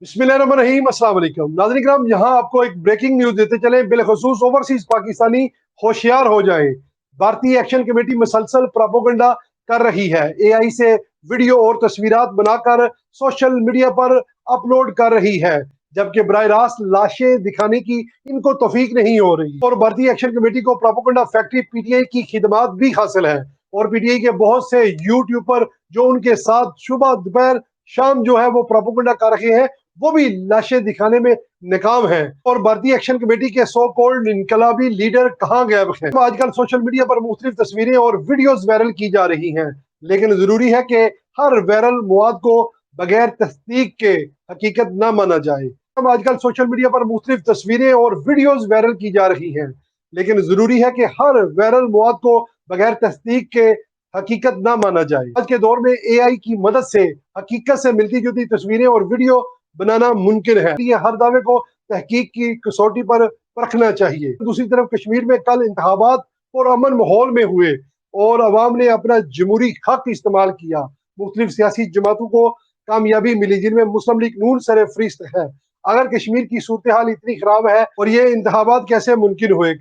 बिस्मिल्लाहिर्रहमानिर्रहीम, अस्सलाम वालेकुम। नाज़रीन किराम, यहाँ आपको एक ब्रेकिंग न्यूज देते चले। बिलखसूस ओवरसीज पाकिस्तानी होशियार हो जाए। भारतीय एक्शन कमेटी मुसलसल प्रोपेगेंडा कर रही है। एआई से वीडियो और तस्वीरात बनाकर सोशल मीडिया पर अपलोड कर रही है, जबकि बराह रास्त लाशें दिखाने की इनको तौफीक नहीं हो रही। और भारतीय एक्शन कमेटी को प्रोपेगेंडा फैक्ट्री पीटीआई की खिदमात भी हासिल है, और पीटीआई के बहुत से यूट्यूबर जो उनके साथ सुबह दोपहर शाम जो है वो प्रोपेगेंडा कर रहे हैं, वो भी लाशें दिखाने में नाकाम हैं। और भारतीय एक्शन कमेटी के सो कॉल्ड इनकलाबी लीडर कहाँ गए हैं? आजकल सोशल मीडिया पर मुख्तलिफ तस्वीरें और वीडियोस वायरल की जा रही हैं, लेकिन जरूरी है कि हर वायरल मवाद को बगैर तस्दीक के हकीकत न माना जाए। हम आजकल सोशल मीडिया पर मुख्तलिफ तस्वीरें और वीडियोस वायरल की जा रही हैं, लेकिन जरूरी है कि हर वायरल मवाद को बगैर तस्दीक के हकीकत ना माना जाए। आज के दौर में एआई की मदद से हकीकत से मिलती जुलती तस्वीरें और वीडियो बनाना मुमकिन है। ये हर दावे को तहकीक की कसौटी पर परखना चाहिए। दूसरी तरफ कश्मीर में कल इंतखाबात और अमन माहौल में हुए और अवाम ने अपना जमहूरी हक इस्तेमाल किया। मुख्तलिफ सियासी जमातों को कामयाबी मिली, जिनमें मुस्लिम लीग नून सर फहरिस्त है। अगर कश्मीर की सूरत हाल इतनी खराब है और ये इंतखाबात कैसे मुमकिन हुए?